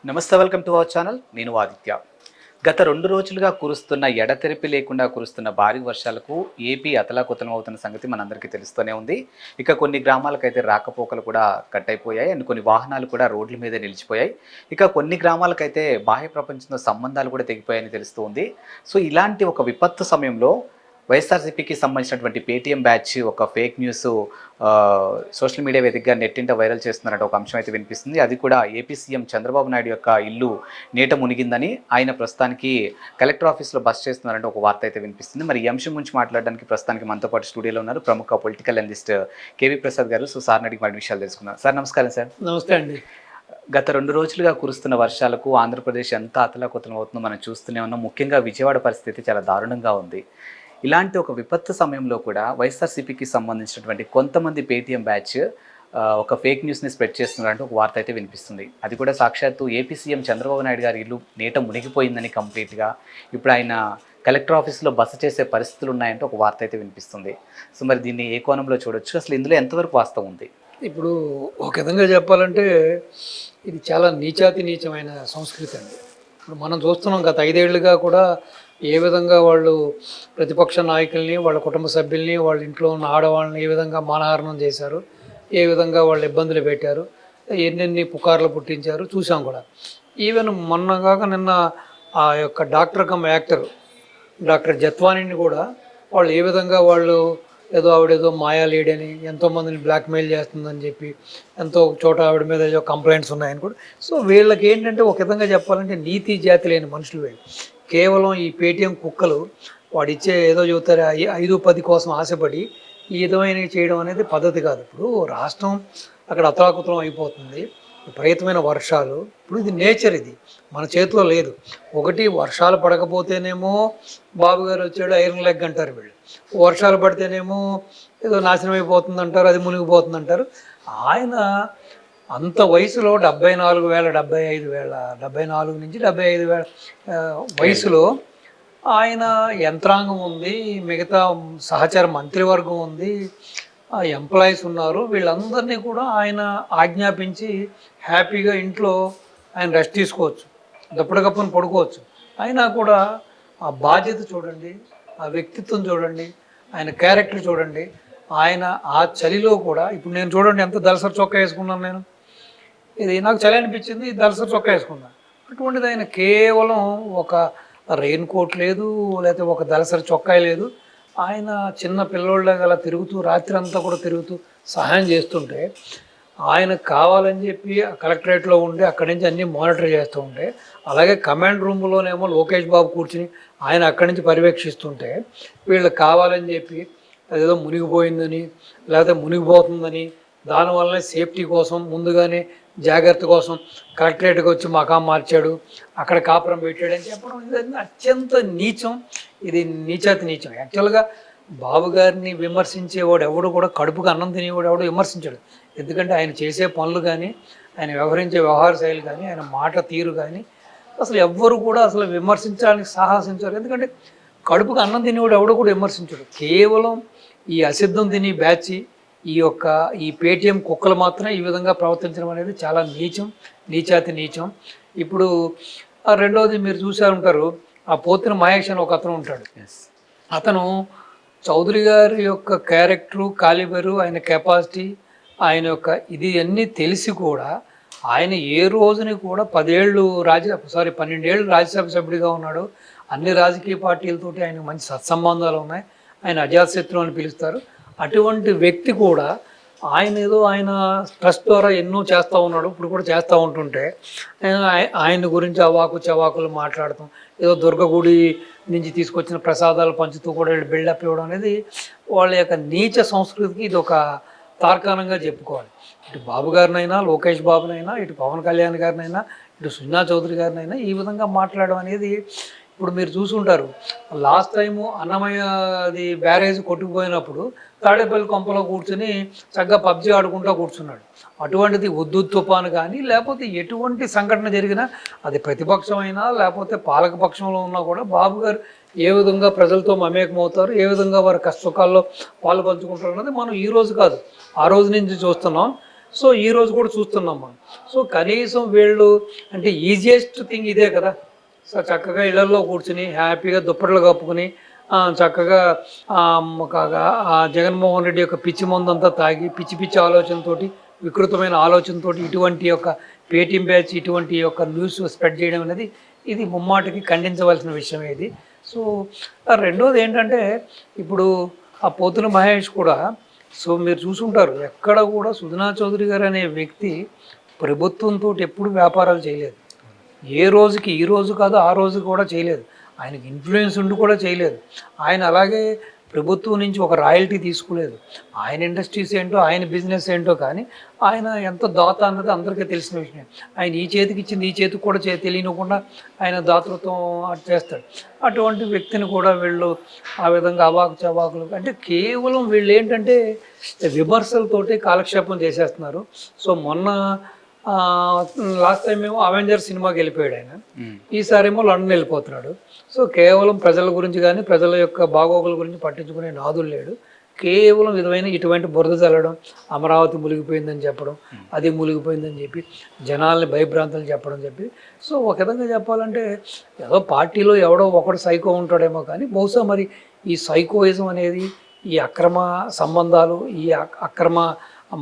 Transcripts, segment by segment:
నమస్తే, welcome to our channel. నేను ఆదిత్య. గత 2 రోజులుగా కురుస్తున్న ఎడతెరిపి లేకుండా కురుస్తున్న భారీ వర్షాలకు ఏపీ అతలాకుతలం అవుతున్న సంగతి మనందరికీ తెలుస్తూనే ఉంది. ఇక కొన్ని గ్రామాలకైతే రాకపోకలు కూడా కట్ అయిపోయాయి అండ్ కొన్ని వాహనాలు కూడా రోడ్ల మీద నిలిచిపోయాయి. ఇక కొన్ని గ్రామాలకైతే బాహ్య ప్రపంచంతో సంబంధాలు కూడా తెగిపోయాయని తెలుస్తూ ఉంది. సో ఇలాంటి ఒక విపత్తు సమయంలో వైఎస్ఆర్సీపీకి సంబంధించినటువంటి పేటీఎం బ్యాచ్ ఒక ఫేక్ న్యూస్ సోషల్ మీడియా వేదికగా నెట్టింట వైరల్ చేస్తున్నట్టు ఒక అంశం అయితే వినిపిస్తుంది. అది కూడా ఏపీ సీఎం చంద్రబాబు నాయుడు యొక్క ఇల్లు నీట మునిగిందని ఆయన ప్రస్తుతానికి కలెక్టర్ ఆఫీస్లో బస్ చేస్తున్నారంటే ఒక వార్త అయితే వినిపిస్తుంది. మరి ఈ అంశం గురించి మాట్లాడడానికి ప్రస్తుతానికి మనతో పాటు స్టూడియోలో ఉన్నారు ప్రముఖ పొలిటికల్ అనలిస్ట్ కేవీ ప్రసాద్ గారు. సో సార్ని అడిగి మరి విషయాలు తెలుసుకున్నారు. సార్ నమస్కారం. సార్ నమస్తే అండి. గత 2 రోజులుగా కురుస్తున్న వర్షాలకు ఆంధ్రప్రదేశ్ ఎంత అతలాకుతలం అవుతుందో మనం చూస్తూనే ఉన్నాం. ముఖ్యంగా విజయవాడ పరిస్థితి చాలా దారుణంగా ఉంది. ఇలాంటి ఒక విపత్తు సమయంలో కూడా వైఎస్ఆర్సీపీకి సంబంధించినటువంటి కొంతమంది పేటీఎం బ్యాచ్ ఒక ఫేక్ న్యూస్ని స్ప్రెడ్ చేస్తున్నారంటే ఒక వార్త అయితే వినిపిస్తుంది. అది కూడా సాక్షాత్తు ఏపీ సీఎం చంద్రబాబు నాయుడు గారి ఇల్లు నీట మునిగిపోయిందని కంప్లీట్గా ఇప్పుడు ఆయన కలెక్టర్ ఆఫీస్లో బస చేసే పరిస్థితులు ఉన్నాయంటే ఒక వార్త అయితే వినిపిస్తుంది. సో మరి దీన్ని ఏ కోణంలో చూడొచ్చు, అసలు ఇందులో ఎంతవరకు వాస్తవం ఉంది? ఇప్పుడు ఒక విధంగా చెప్పాలంటే ఇది చాలా నీచమైన సంస్కృతి అండి. ఇప్పుడు మనం చూస్తున్నాం గత 5 ఏళ్లుగా కూడా ఏ విధంగా వాళ్ళు ప్రతిపక్ష నాయకుల్ని, వాళ్ళ కుటుంబ సభ్యుల్ని, వాళ్ళ ఇంట్లో ఉన్న ఆడవాళ్ళని ఏ విధంగా మానహారణం చేశారు, ఏ విధంగా వాళ్ళు ఇబ్బందులు పెట్టారు, ఎన్నెన్ని పుకార్లు పుట్టించారు చూసాం కూడా. ఈవెన్ మొన్నగాక నిన్న ఆ యొక్క డాక్టర్ కమ్ యాక్టర్ డాక్టర్ జత్వానీని కూడా వాళ్ళు ఏ విధంగా వాళ్ళు ఆవిడేదో మాయా లేడని ఎంతోమందిని బ్లాక్మెయిల్ చేస్తుందని చెప్పి ఎంతో చోట ఆవిడ మీద ఏదో కంప్లైంట్స్ ఉన్నాయని కూడా. సో వీళ్ళకి ఏంటంటే ఒక విధంగా చెప్పాలంటే నీతి జాతి లేని మనుషులు వీళ్ళు. కేవలం ఈ పేటీఎం కుక్కలు వాడిచ్చే ఏదో చెబుతారు 5-10 కోసం ఆశపడి ఈ విధమైనవి చేయడం అనేది పద్ధతి కాదు. ఇప్పుడు రాష్ట్రం అక్కడ అతలాకుతలం అయిపోతుంది, విపరీతమైన వర్షాలు. ఇప్పుడు ఇది నేచర్, ఇది మన చేతిలో లేదు. ఒకటి వర్షాలు పడకపోతేనేమో బాబు గారు వచ్చాడు ఐరన్ లెగ్ అంటారు వీళ్ళు, వర్షాలు పడితేనేమో ఏదో నాశనం అయిపోతుంది అంటారు, అది మునిగిపోతుంది అంటారు. ఆయన అంత వయసులో 74,000 74 నుంచి 75,000 వయసులో ఆయన యంత్రాంగం ఉంది, మిగతా సహచర మంత్రివర్గం ఉంది, ఎంప్లాయీస్ ఉన్నారు. వీళ్ళందరినీ కూడా ఆయన ఆజ్ఞాపించి హ్యాపీగా ఇంట్లో ఆయన రెస్ట్ తీసుకోవచ్చు, దప్పటికప్పుని పడుకోవచ్చు. అయినా కూడా ఆ బాధ్యత చూడండి, ఆ వ్యక్తిత్వం చూడండి, ఆయన క్యారెక్టర్ చూడండి. ఆయన ఆ చలిలో కూడా ఇప్పుడు నేను చూడండి ఎంత దళసరి చొక్కా వేసుకున్నాను నేను. ఇది నాకు చలి అనిపించింది, దళసరి చొక్కా వేసుకున్నాను. అటువంటిది ఆయన కేవలం ఒక రెయిన్ కోట్ లేదు, లేకపోతే ఒక దళసరి చొక్కా లేదు. ఆయన చిన్న పిల్లోళ్ళగా అలా తిరుగుతూ రాత్రి అంతా కూడా తిరుగుతూ సహాయం చేస్తుంటే, ఆయనకు కావాలని చెప్పి కలెక్టరేట్లో ఉండి అక్కడి నుంచి అన్నీ మానిటర్ చేస్తూ ఉంటే, అలాగే కమాండ్ రూమ్లోనేమో లోకేష్ బాబు కూర్చుని ఆయన అక్కడి నుంచి పర్యవేక్షిస్తుంటే, వీళ్ళు కావాలని చెప్పి అదేదో మునిగిపోయిందని లేకపోతే మునిగిపోతుందని దానివల్లనే సేఫ్టీ కోసం ముందుగానే జాగ్రత్త కోసం కలెక్టరేట్కి వచ్చి మకాం మార్చాడు, అక్కడ కాపురం పెట్టాడని చెప్పడం ఇది అత్యంత నీచం. ఇది నీచం. యాక్చువల్గా బాబు గారిని విమర్శించేవాడు ఎవడు కూడా కడుపుకు అన్నం తినేవాడు ఎవడు విమర్శించాడు. ఎందుకంటే ఆయన చేసే పనులు కానీ, ఆయన వ్యవహరించే వ్యవహార శైలి కానీ, ఆయన మాట తీరు కానీ అసలు ఎవ్వరు కూడా అసలు విమర్శించడానికి సాహసించారు. ఎందుకంటే కడుపుకు అన్నం తినేవాడు ఎవడు కూడా విమర్శించాడు. కేవలం ఈ అసిద్ధం తిని బ్యాచ్ ఈ పేటీఎం కుక్కలు మాత్రమే ఈ విధంగా ప్రవర్తించడం అనేది చాలా నీచం. ఇప్పుడు రెండవది మీరు చూసే ఉంటారు, ఆ పోతిన మహేష్ అని ఒక అతను ఉంటాడు. అతను చౌదరి గారి యొక్క క్యారెక్టరు, కాలిబరు, ఆయన కెపాసిటీ, ఆయన యొక్క ఇది అన్నీ తెలిసి కూడా ఆయన ఏ రోజుని కూడా 12 ఏళ్ళు రాజ్యసభ సభ్యుడిగా ఉన్నాడు. అన్ని రాజకీయ పార్టీలతోటి ఆయనకు మంచి సత్సంబంధాలు ఉన్నాయి. ఆయన అజాతశత్రువు అని పిలుస్తారు. అటువంటి వ్యక్తి కూడా ఆయన ట్రస్ట్ ద్వారా ఎన్నో చేస్తూ ఉన్నాడు, ఇప్పుడు కూడా చేస్తూ ఉంటుంటే ఆయన గురించి అవాకు చవాకులు మాట్లాడటం, ఏదో దుర్గగుడి నుంచి తీసుకొచ్చిన ప్రసాదాలు పంచుతూ కూడా బిల్డప్ ఇవ్వడం అనేది వాళ్ళ యొక్క నీచ సంస్కృతికి ఇది ఒక తార్కాణంగా చెప్పుకోవాలి. ఇటు బాబు గారినైనా, లోకేష్ బాబునైనా, ఇటు పవన్ కళ్యాణ్ గారినైనా, ఇటు సుజనా చౌదరి గారినైనా ఈ విధంగా మాట్లాడడం అనేది ఇప్పుడు మీరు చూసుంటారు. లాస్ట్ టైము అన్నమయ్యది బ్యారేజ్ కొట్టుకుపోయినప్పుడు తాడేపల్లి కొంపలో కూర్చొని చక్కగా పబ్జీ ఆడుకుంటూ కూర్చున్నాడు. అటువంటిది ఉద్దు తుఫాను కానీ లేకపోతే ఎటువంటి సంఘటన జరిగినా అది ప్రతిపక్షమైనా లేకపోతే పాలకపక్షంలో ఉన్నా కూడా బాబు గారు ఏ విధంగా ప్రజలతో మమేకమవుతారు, ఏ విధంగా వారి కష్టసుఖాల్లో పాలు పంచుకుంటారు అన్నది మనం ఈ రోజు కాదు ఆ రోజు నుంచి చూస్తున్నాం. సో ఈ రోజు కూడా చూస్తున్నాం మనం. సో కనీసం వీళ్ళు అంటే ఈజియెస్ట్ థింగ్ ఇదే కదా. సో చక్కగా ఇళ్లలో కూర్చుని హ్యాపీగా దుప్పట్లు కప్పుకుని చక్కగా ఆ జగన్మోహన్ రెడ్డి యొక్క పిచ్చి మందంతా తాగి పిచ్చి పిచ్చి ఆలోచనతోటి వికృతమైన ఆలోచనతోటి ఇటువంటి యొక్క పేటీఎం బ్యాచ్ ఇటువంటి యొక్క న్యూస్ స్ప్రెడ్ చేయడం అనేది ఇది ముమ్మాటికి ఖండించవలసిన విషయమే ఇది. సో రెండోది ఏంటంటే ఇప్పుడు ఆ పోతుల మహేష్ కూడా, సో మీరు చూసుంటారు ఎక్కడ కూడా సుజనా చౌదరి గారు అనే వ్యక్తి ప్రభుత్వంతో ఎప్పుడు వ్యాపారాలు చేయలేదు. ఏ రోజుకి ఈ రోజు కాదు ఆ రోజు కూడా చేయలేదు. ఆయనకి ఇన్ఫ్లుయెన్స్ ఉండి కూడా చేయలేదు. ఆయన అలాగే ప్రభుత్వం నుంచి ఒక రాయల్టీ తీసుకోలేదు. ఆయన ఇండస్ట్రీస్ ఏంటో ఆయన బిజినెస్ ఏంటో కానీ ఆయన ఎంత దాత అన్నది అందరికీ తెలిసిన విషయం. ఆయన ఈ చేతికి ఇచ్చింది ఈ చేతికి కూడా తెలియకుండా ఆయన దాతృత్వం చేస్తాడు. అటువంటి వ్యక్తిని కూడా వీళ్ళు ఆ విధంగా అవాకు చవాకులు అంటే కేవలం వీళ్ళు ఏంటంటే విమర్శలతోటి కాలక్షేపం చేసేస్తున్నారు. సో మొన్న లాస్ట్ టైం ఏమో అవెంజర్ సినిమాకి వెళ్ళిపోయాడు ఆయన, ఈసారేమో లండన్ వెళ్ళిపోతున్నాడు. సో కేవలం ప్రజల గురించి కానీ ప్రజల యొక్క బాగోగుల గురించి పట్టించుకునే నాదులు లేడు. కేవలం ఇటువంటి బురద చల్లడం, అమరావతి మునిగిపోయిందని చెప్పడం, అది మునిగిపోయిందని చెప్పి జనాల్ని భయభ్రాంతులు చెప్పి సో ఒక విధంగా చెప్పాలంటే ఏదో పార్టీలో ఎవడో ఒకడు సైకో ఉంటాడేమో కానీ బహుశా మరి ఈ సైకోయిజం అనేది ఈ అక్రమ సంబంధాలు ఈ అక్రమ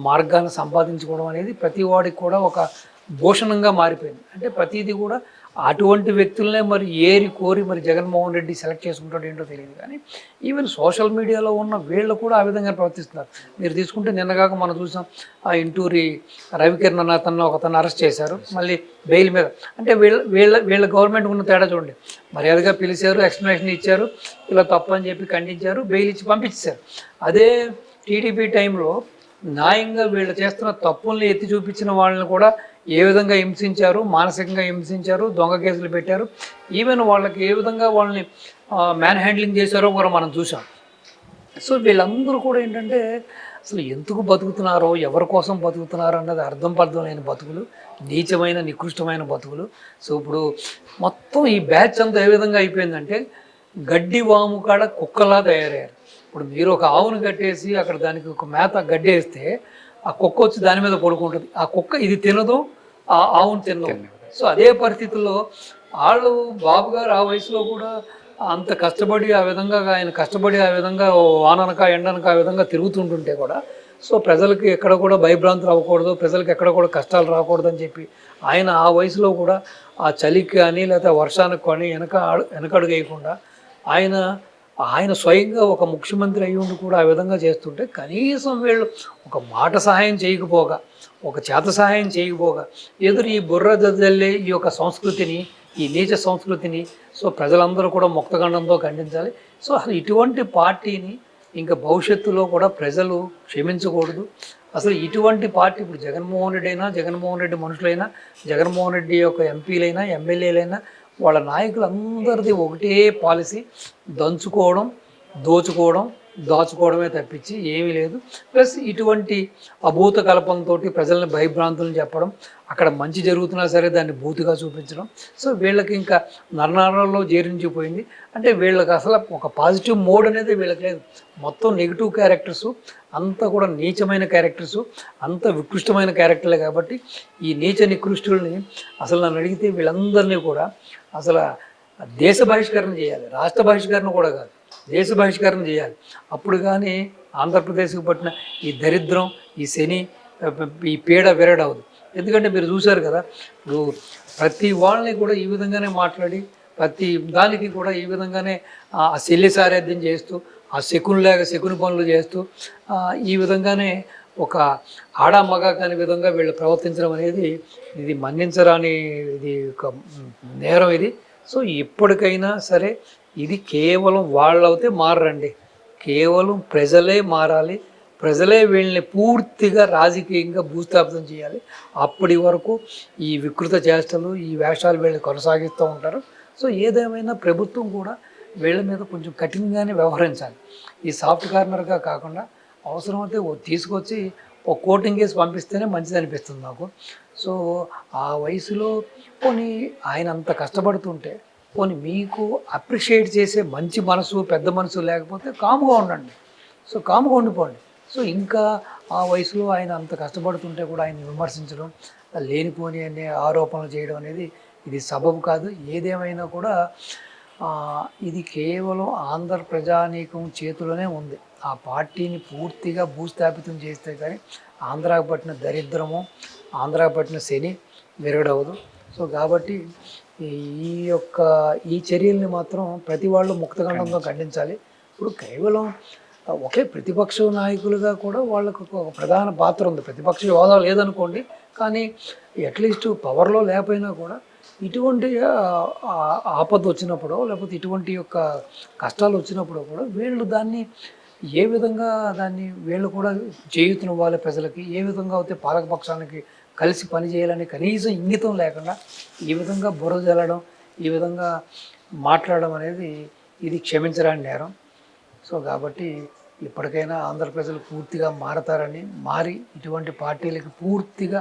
మార్గాన్ని సంపాదించుకోవడం అనేది ప్రతి వాడికి కూడా ఒక భూషణంగా మారిపోయింది. అంటే ప్రతిదీ కూడా అటువంటి వ్యక్తులనే మరి ఏరి కోరి మరి జగన్మోహన్ రెడ్డి సెలెక్ట్ చేసుకుంటాడు ఏంటో తెలియదు. కానీ ఈవెన్ సోషల్ మీడియాలో ఉన్న వీళ్ళు కూడా ఆ విధంగా ప్రవర్తిస్తున్నారు. మీరు తీసుకుంటే నిన్నగాక మనం చూసాం ఆ ఇంటూరి రవికిరణ్ అన్న అతను ఒకతను అరెస్ట్ చేశారు మళ్ళీ బెయిల్ మీద. అంటే వీళ్ళ గవర్నమెంట్ ఉన్న తేడా చూడండి. మర్యాదగా పిలిచారు, ఎక్స్ప్లెనేషన్ ఇచ్చారు, ఇలా తప్పు అని చెప్పి ఖండించారు, బెయిల్ ఇచ్చి పంపించారు. అదే టీడీపీ టైంలో న్యాయంగా వీళ్ళు చేస్తున్న తప్పుల్ని ఎత్తి చూపించిన వాళ్ళని కూడా ఏ విధంగా హింసించారు, మానసికంగా హింసించారు, దొంగ కేసులు పెట్టారు. ఈవెన్ వాళ్ళకి ఏ విధంగా వాళ్ళని మ్యాన్ హ్యాండ్లింగ్ చేశారో కూడా మనం చూసాం. సో వీళ్ళందరూ కూడా ఏంటంటే అసలు ఎందుకు బతుకుతున్నారో ఎవరి కోసం బతుకుతున్నారో అన్నది అర్థం పర్థం లేని బతుకులు, నీచమైన నికృష్టమైన బతుకులు. సో ఇప్పుడు మొత్తం ఈ బ్యాచ్ అంతా ఏ విధంగా అయిపోయిందంటే గడ్డి వాము కాడ కుక్కలా తయారయ్యారు. ఇప్పుడు మీరు ఒక ఆవును కట్టేసి అక్కడ దానికి ఒక మేత గడ్డి వేస్తే ఆ కుక్క వచ్చి దాని మీద పడుకుంటుంది. ఆ కుక్క ఇది తినదు, ఆ ఆవును తినదు. సో అదే పరిస్థితుల్లో వాళ్ళు బాబు గారు ఆ వయసులో కూడా అంత కష్టపడి ఆ విధంగా ఆయన కష్టపడి ఆ విధంగా వాననక ఎండనక ఆ విధంగా తిరుగుతుంటుంటే కూడా సో ప్రజలకి ఎక్కడ కూడా భయభ్రాంతులు అవ్వకూడదు, ప్రజలకు ఎక్కడ కూడా కష్టాలు రాకూడదు అని చెప్పి ఆయన ఆ వయసులో కూడా ఆ చలికి కానీ లేకపోతే వర్షానికి కానీ వెనకడుగు వేయకుండా ఆయన స్వయంగా ఒక ముఖ్యమంత్రి అయ్యి ఉండి కూడా ఆ విధంగా చేస్తుంటే కనీసం వీళ్ళు ఒక మాట సహాయం చేయకపోగా, ఒక చేత సహాయం చేయకపోగా ఎదురు ఈ బుర్ర జల్లే ఈ యొక్క సంస్కృతిని, ఈ నీచ సంస్కృతిని సో ప్రజలందరూ కూడా ముక్తఖండంతో ఖండించాలి. సో అసలు ఇటువంటి పార్టీని ఇంకా భవిష్యత్తులో కూడా ప్రజలు క్షమించకూడదు. అసలు ఇటువంటి పార్టీ ఇప్పుడు జగన్మోహన్ రెడ్డి అయినా, జగన్మోహన్ రెడ్డి మనుషులైనా, జగన్మోహన్ రెడ్డి యొక్క ఎంపీలైనా, ఎమ్మెల్యేలైనా వాళ్ళ నాయకులందరిది ఒకటే పాలసీ, దంచుకోవడం, దోచుకోవడం, దాచుకోవడమే తప్పించి ఏమీ లేదు. ప్లస్ ఇటువంటి అభూత కల్పనతో ప్రజల్ని భయభ్రాంతులను చెప్పడం, అక్కడ మంచి జరుగుతున్నా సరే దాన్ని భూతిగా చూపించడం. సో వీళ్ళకి ఇంకా నరనరాల్లో జీర్ణించిపోయింది. అంటే వీళ్ళకి అసలు ఒక పాజిటివ్ మోడ్ అనేది వీళ్ళకి లేదు. మొత్తం నెగిటివ్ క్యారెక్టర్సు, అంతా కూడా నీచమైన క్యారెక్టర్సు, అంత వికృష్టమైన క్యారెక్టర్లే. కాబట్టి ఈ నీచ నికృష్టుల్ని అసలు నన్ను అడిగితే వీళ్ళందరినీ కూడా అసలు దేశ బహిష్కరణ చేయాలి, రాష్ట్ర బహిష్కరణ కూడా కాదు, దేశ బహిష్కరణ చేయాలి. అప్పుడు కానీ ఆంధ్రప్రదేశ్కి పట్టిన ఈ దరిద్రం, ఈ శని, ఈ పీడ విరడవదు. ఎందుకంటే మీరు చూశారు కదా, ఇప్పుడు ప్రతి వాళ్ళని కూడా ఈ విధంగానే మాట్లాడి ప్రతి దానికి కూడా ఈ విధంగానే ఆ శల్య సారథ్యం చేస్తూ, ఆ శకుని పనులు చేస్తూ ఈ విధంగానే ఒక ఆడ మగ కాని విధంగా వీళ్ళు ప్రవర్తించడం అనేది ఇది మన్నించరాని ఇది ఒక నేరం ఇది. సో ఇప్పటికైనా సరే ఇది కేవలం వాళ్ళవుతే మారండి, కేవలం ప్రజలే మారాలి, ప్రజలే వీళ్ళని పూర్తిగా రాజకీయంగా భూస్థాపితం చేయాలి. అప్పటి వరకు ఈ వికృత చేష్టలు, ఈ వేషాలు వీళ్ళని కొనసాగిస్తూ ఉంటారు. సో ఏదేమైనా ప్రభుత్వం కూడా వీళ్ళ మీద కొంచెం కఠినంగానే వ్యవహరించాలి. ఈ సాఫ్ట్ కార్నర్గా కాకుండా అవసరమైతే తీసుకొచ్చి ఒక కోటింగ్ కేసు పంపిస్తేనే మంచిది అనిపిస్తుంది నాకు. సో ఆ వయసులో పోనీ ఆయన అంత కష్టపడుతుంటే పోనీ మీకు అప్రిషియేట్ చేసే మంచి మనసు, పెద్ద మనసు లేకపోతే కాముగా ఉండండి. సో కాముగా ఉండిపోండి. సో ఇంకా ఆ వయసులో ఆయన అంత కష్టపడుతుంటే కూడా ఆయన విమర్శించడం, లేనిపోని అనే ఆరోపణలు చేయడం అనేది ఇది సబబు కాదు. ఏదేమైనా కూడా ఇది కేవలం ఆంధ్ర ప్రజానీకం చేతిలోనే ఉంది. ఆ పార్టీని పూర్తిగా భూస్థాపితం చేస్తే కానీ ఆంధ్రాకు పట్టిన దరిద్రము, ఆంధ్రాకు పట్టిన శని విరగడవదు. సో కాబట్టి ఈ చర్యల్ని మాత్రం ప్రతి వాళ్ళు ముక్తఖండంతో ఖండించాలి. ఇప్పుడు కేవలం ఒకే ప్రతిపక్ష నాయకులుగా కూడా వాళ్ళకు ఒక ప్రధాన పాత్ర ఉంది. ప్రతిపక్ష హోదా లేదనుకోండి, కానీ అట్లీస్ట్ పవర్లో లేకపోయినా కూడా ఇటువంటి ఆపద వచ్చినప్పుడు లేకపోతే ఇటువంటి యొక్క కష్టాలు వచ్చినప్పుడు కూడా వీళ్ళు దాన్ని ఏ విధంగా వీళ్ళు కూడా చేయూతనివ్వాలి ప్రజలకి, ఏ విధంగా అయితే పాలకపక్షానికి కలిసి పనిచేయాలని కనీసం ఇంగితం లేకుండా ఈ విధంగా బురద జల్లడం, ఈ విధంగా మాట్లాడడం అనేది ఇది క్షమించరాని నేరం. సో కాబట్టి ఇప్పటికైనా ఆంధ్ర ప్రజలు పూర్తిగా మారతారని, మారి ఇటువంటి పార్టీలకి పూర్తిగా